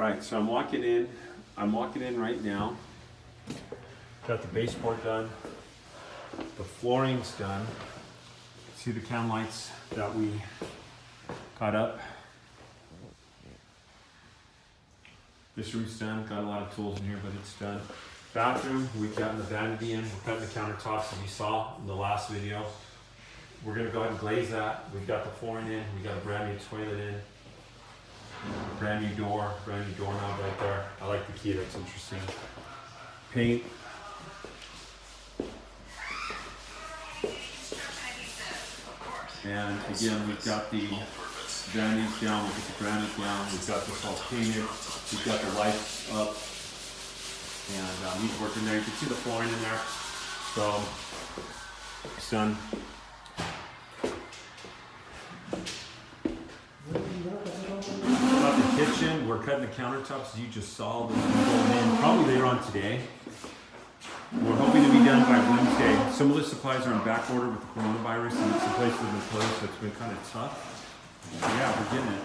All right, so I'm walking in right now. Got the baseboard done. The flooring's done. See the cam lights that we got up. This room's done. Got a lot of tools in here, but it's done. Bathroom, we've gotten the vanity in. We're cutting the countertops, as you saw in the last video. We're gonna go ahead and glaze that. We've got the flooring in. We got a brand new toilet in. Brand new doorknob right there. I like the key, that's interesting. Paint. And again, we've got the vanities down, we've got the granite down, we've got this all painted, we've got the lights up, and he's working there. You can see the flooring in there. So, it's done. Got the kitchen, we're cutting the countertops, as you just saw. Those will be going in probably later on today. We're hoping to be done by Wednesday. Some of the supplies are on back order with the coronavirus, and some places have been closed, so it's been kind of tough. Yeah, we're getting it.